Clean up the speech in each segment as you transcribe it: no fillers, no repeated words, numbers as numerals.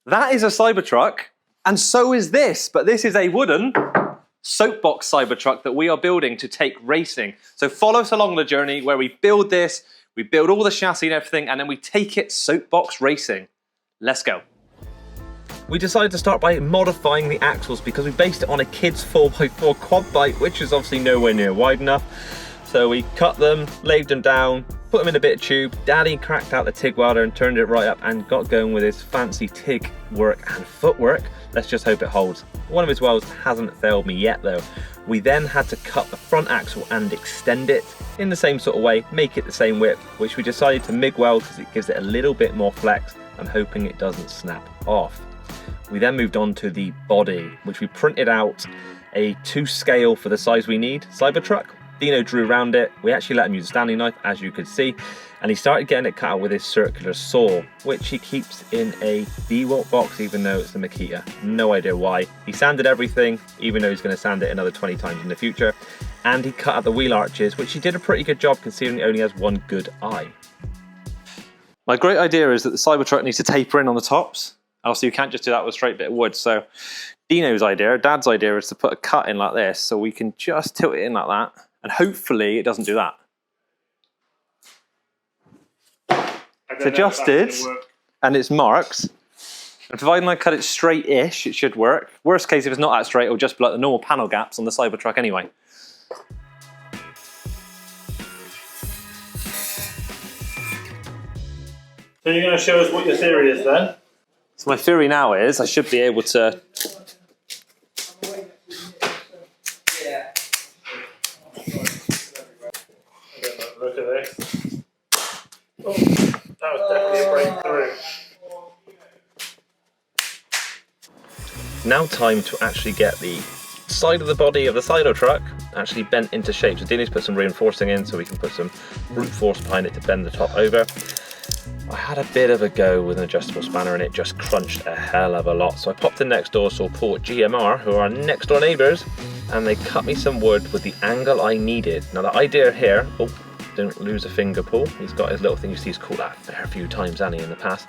That is a Cybertruck, and so is this, but this is a wooden soapbox Cybertruck that we are building to take racing. So follow us along the journey where we build this, we build all the chassis and everything, and then we take it soapbox racing. Let's go. We decided to start by modifying the axles because we based it on a kid's 4x4 quad bike, which is obviously nowhere near wide enough. So we cut them, laid them down, put them in a bit of tube. Daddy cracked out the TIG welder and turned it right up and got going with his fancy TIG work and footwork. Let's just hope it holds. One of his welds hasn't failed me yet though. We then had to cut the front axle and extend it in the same sort of way, make it the same width, which we decided to MIG weld because it gives it a little bit more flex. I'm hoping it doesn't snap off. We then moved on to the body, which we printed out a 2 scale for the size we need Cybertruck. Dino drew around it. We actually let him use a Stanley knife, as you could see, and he started getting it cut out with his circular saw, which he keeps in a B-Walt box, even though it's the Makita. No idea why. He sanded everything, even though he's going to sand it another 20 times in the future, and he cut out the wheel arches, which he did a pretty good job considering it only has one good eye. My great idea is that the Cybertruck needs to taper in on the tops. Also, you can't just do that with a straight bit of wood. So Dino's idea, Dad's idea, is to put a cut in like this so we can just tilt it in like that, and hopefully it doesn't do that. It's adjusted and it's marked. And providing I cut it straight-ish, it should work. Worst case, if it's not that straight, it'll just be like the normal panel gaps on the Cybertruck anyway. So you're going to show us what your theory is then? So my theory now is I should be able to look at this. Oh, that was definitely a breakthrough. Now time to actually get the side of the body of the Cybertruck actually bent into shape. So Dino's put some reinforcing in so we can put some brute force behind it to bend the top over. I had a bit of a go with an adjustable spanner and it just crunched a hell of a lot. So I popped in next door, saw Paul at GMR, who are our next door neighbours, and they cut me some wood with the angle I needed. Now the idea here, oh, don't lose a finger, Paul. He's got his little thing, you see he's called that a fair few times, hasn't he, in the past.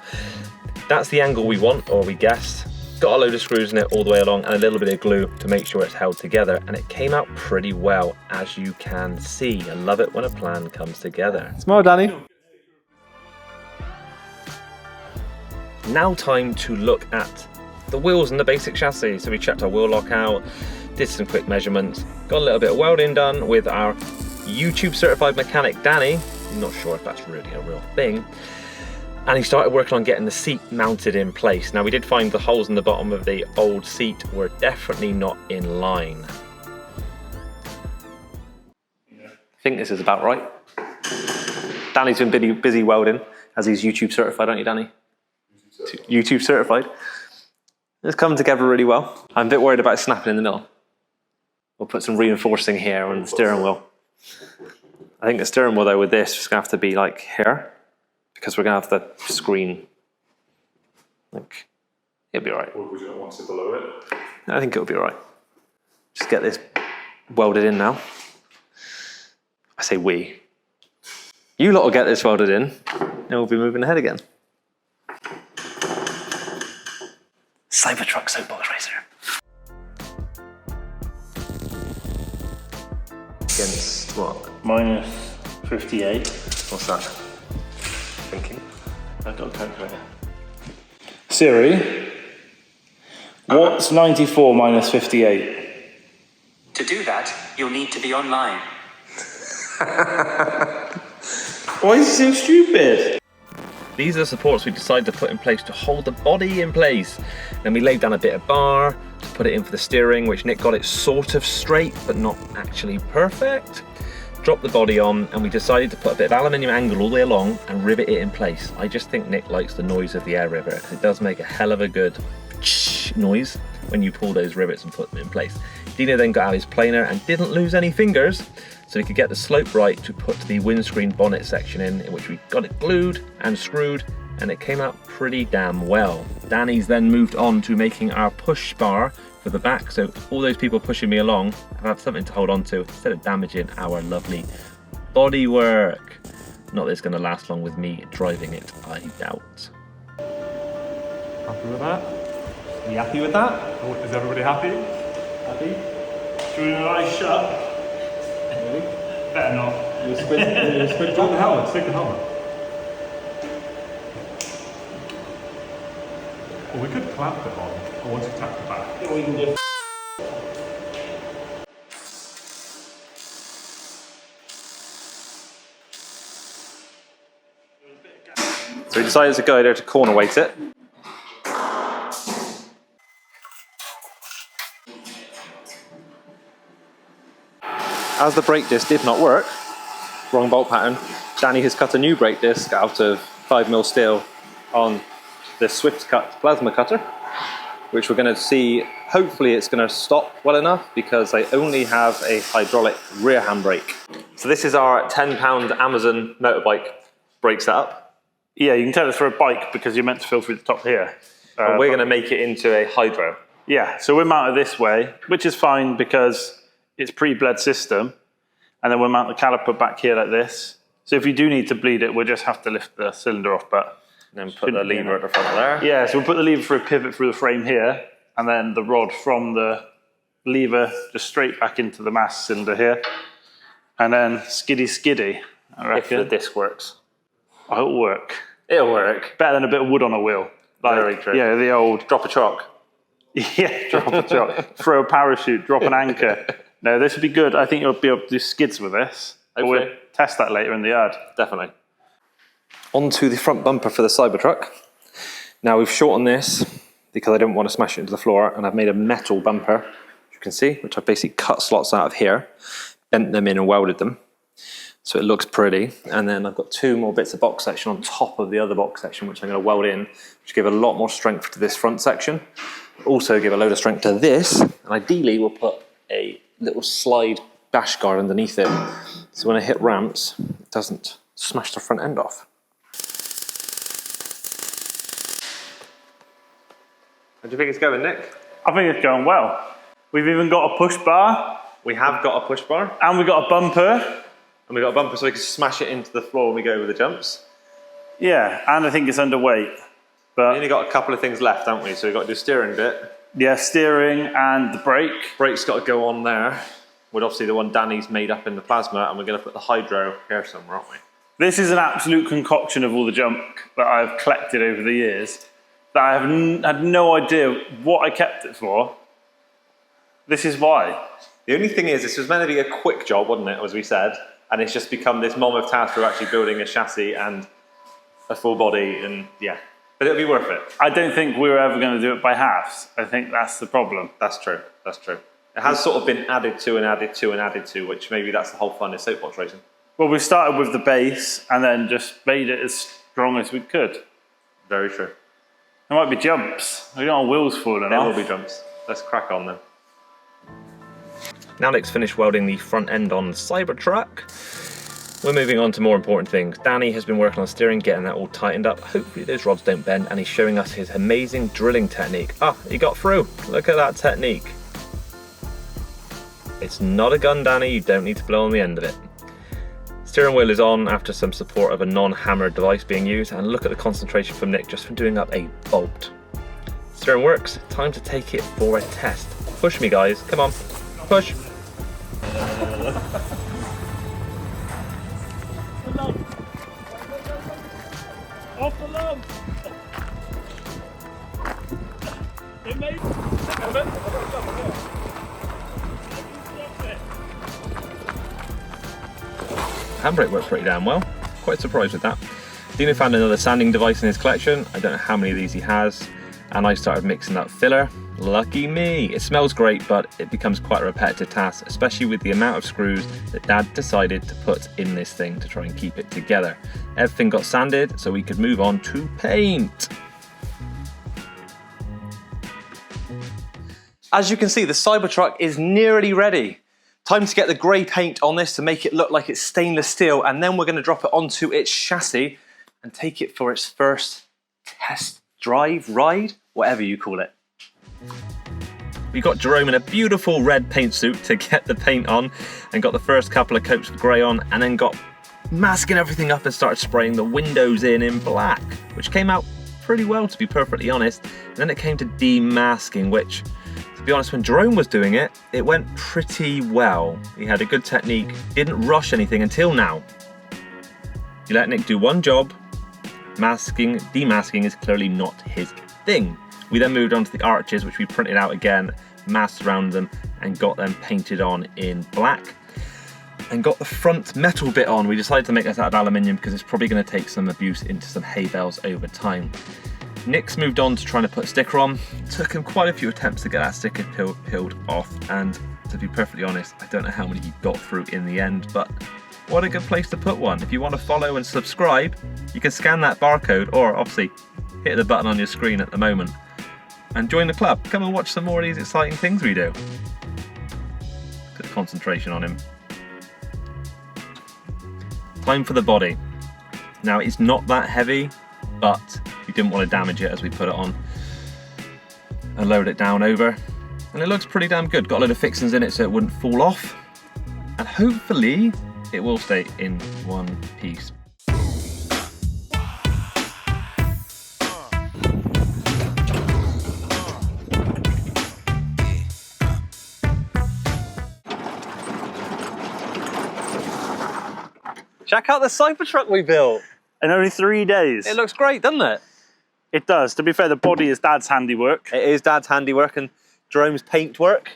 That's the angle we want, or we guessed. Got a load of screws in it all the way along and a little bit of glue to make sure it's held together, and it came out pretty well, as you can see. I love it when a plan comes together. Smile, Danny. Now time to look at the wheels and the basic chassis. So we checked our wheel lock out, did some quick measurements, got a little bit of welding done with our YouTube certified mechanic Danny. I'm not sure if that's really a real thing. And he started working on getting the seat mounted in place. Now we did find the holes in the bottom of the old seat were definitely not in line. I think this is about right. Danny's been busy welding, as he's YouTube certified, aren't you, Danny? YouTube certified. It's come together really well. I'm a bit worried about snapping in the middle. We'll put some reinforcing here on the steering wheel. I think the steering wheel though with this is going to have to be like here, because we're going to have the screen. Like, it'll be alright. Or would you not want it below it? I think it'll be alright. Just get this welded in now. I say we. You lot will get this welded in, and we'll be moving ahead again. Cybertruck Soapbox Racer. Against what? Minus 58. What's that? Thinking. I've got a calculator. Siri, what's 94 minus 58? To do that, you'll need to be online. Why is he so stupid? These are the supports we decided to put in place to hold the body in place. Then we laid down a bit of bar to put it in for the steering, which Nick got it sort of straight, but not actually perfect. Dropped the body on, and we decided to put a bit of aluminium angle all the way along and rivet it in place. I just think Nick likes the noise of the air rivet, because it does make a hell of a good noise when you pull those rivets and put them in place. Dino then got out his planer and didn't lose any fingers, so we could get the slope right to put the windscreen bonnet section in which we got it glued and screwed, and it came out pretty damn well. Danny's then moved on to making our push bar for the back, so all those people pushing me along have something to hold on to instead of damaging our lovely bodywork. Not that it's going to last long with me driving it, I doubt. Happy with that? Are you happy with that? Is everybody happy? Happy? Should we lie shut? Really? Better not. You squid Drop the helmet, take the helmet. Well, we could clamp it on, or once you tap the back. Yeah, we can just. So we decided to go there to corner weight it. As the brake disc did not work, wrong bolt pattern, Danny has cut a new brake disc out of 5mm steel on the Swift Cut plasma cutter, which we're going to see. Hopefully it's going to stop well enough because I only have a hydraulic rear handbrake. So this is our £10 Amazon motorbike brake setup. Yeah, you can tell it's for a bike because you're meant to fill through the top here. And we're going to make it into a hydro. Yeah, so we're mounted this way, which is fine because it's pre-bled system. And then we'll mount the caliper back here like this. So if you do need to bleed it, we'll just have to lift the cylinder off, but... And then put the lever at the front there. Yeah, so we'll put the lever through a pivot through the frame here, and then the rod from the lever just straight back into the mass cylinder here. And then skiddy, I reckon. If the disc works. I hope it'll work. It'll work. Better than a bit of wood on a wheel. Like, Very true. Yeah, the old... Drop a chalk. Yeah, drop a chalk. Throw a parachute, drop an anchor. No, this would be good. I think you'll be able to do skids with this. But Hopefully. we'll test that later in the yard. Definitely. Onto the front bumper for the Cybertruck. Now we've shortened this because I didn't want to smash it into the floor, and I've made a metal bumper, as you can see, which I've basically cut slots out of here, bent them in and welded them. So it looks pretty. And then I've got 2 more bits of box section on top of the other box section, which I'm going to weld in, which give a lot more strength to this front section. Also give a load of strength to this, and ideally we'll put a little slide dash guard underneath it, so when I hit ramps, it doesn't smash the front end off. How do you think it's going, Nick? I think it's going well. We've even got a push bar. We have got a push bar. And we've got a bumper. And we've got a bumper so we can smash it into the floor when we go over the jumps. Yeah, and I think it's underweight. We But only got a couple of things left, haven't we? So we've got to do steering bit. yeah, steering and the brake. Brake's got to go on there. With obviously the one Danny's made up in the plasma, and we're going to put the hydro here somewhere, aren't we? This is an absolute concoction of all the junk that I've collected over the years that I have had no idea what I kept it for. This is why. The only thing is, this was meant to be a quick job, wasn't it, as we said, and it's just become this mammoth task for actually building a chassis and a full body, and yeah. But it'll be worth it. I don't think we were ever going to do it by halves. I think that's the problem. That's true, that's true. It has sort of been added to and added to and added to, which maybe that's the whole fun of soapbox racing. Well, we started with the base and then just made it as strong as we could. Very true. There might be jumps. We don't have wheels falling There off. will be jumps. Let's crack on then. Now Nick's finished welding the front end on the Cybertruck. We're moving on to more important things. Danny has been working on steering, getting that all tightened up. Hopefully those rods don't bend, and he's showing us his amazing drilling technique. Ah, he got through. Look at that technique. It's not a gun, Danny. You don't need to blow on the end of it. Steering wheel is on after some support of a non-hammered device being used, and look at the concentration from Nick just from doing up a bolt. Steering works. Time to take it for a test. Push me, guys. Come on. Push. Off the lump! It made... Handbrake works pretty damn well. Quite surprised with that. Dino found another sanding device in his collection. I don't know how many of these he has. And I started mixing up filler. Lucky me. It smells great, but it becomes quite a repetitive task, especially with the amount of screws that Dad decided to put in this thing to try and keep it together. Everything got sanded so we could move on to paint. As you can see, the Cybertruck is nearly ready. Time to get the grey paint on this to make it look like it's stainless steel, and then we're going to drop it onto its chassis and take it for its first test drive, ride, whatever you call it. We got Jerome in a beautiful red paint suit to get the paint on, and got the first couple of coats of grey on, and then got masking everything up and started spraying the windows in black, which came out pretty well, to be perfectly honest. And then it came to demasking, which, to be honest, when Jerome was doing it, it went pretty well. He had a good technique, didn't rush anything until now. You let Nick do one job, demasking is clearly not his thing. We then moved on to the arches, which we printed out again, masked around them, and got them painted on in black. And got the front metal bit on. We decided to make this out of aluminium because it's probably going to take some abuse into some hay bales over time. Nick's moved on to trying to put a sticker on. Took him quite a few attempts to get that sticker peeled off, and to be perfectly honest, I don't know how many he got through in the end, but what a good place to put one. If you want to follow and subscribe, you can scan that barcode, or obviously hit the button on your screen at the moment, and join the club. Come and watch some more of these exciting things we do. Good concentration on him. Time for the body. Now, it's not that heavy, but we didn't want to damage it as we put it on and load it down over. And it looks pretty damn good. Got a load of fixings in it so it wouldn't fall off. And hopefully it will stay in one piece. Check out the CyberTruck we built. In only 3 days. It looks great, doesn't it? It does. To be fair, the body is Dad's handiwork. It is Dad's handiwork and Jerome's paint work.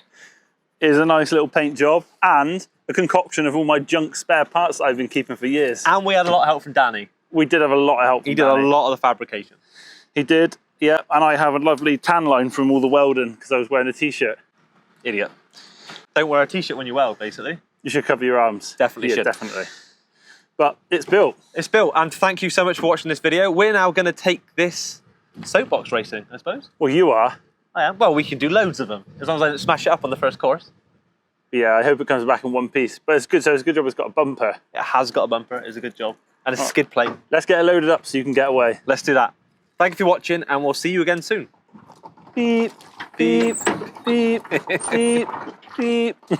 It is a nice little paint job and a concoction of all my junk spare parts that I've been keeping for years. And we had a lot of help from Danny. We did have a lot of help from He did Danny. a lot of the fabrication. He did, yeah. And I have a lovely tan line from all the welding because I was wearing a t-shirt. Idiot. Don't wear a t-shirt when you weld, basically. You should cover your arms. Definitely yeah, should. Definitely. But it's built. It's built, and thank you so much for watching this video. We're now going to take this soapbox racing, I suppose. Well, you are. I am. Well, we can do loads of them, as long as I don't smash it up on the first course. Yeah, I hope it comes back in one piece. But it's good. So it's a good job it's got a bumper. It has got a bumper, it's a good job. And a skid plate. Let's get it loaded up so you can get away. Let's do that. Thank you for watching, and we'll see you again soon. Beep, beep, beep, beep, beep.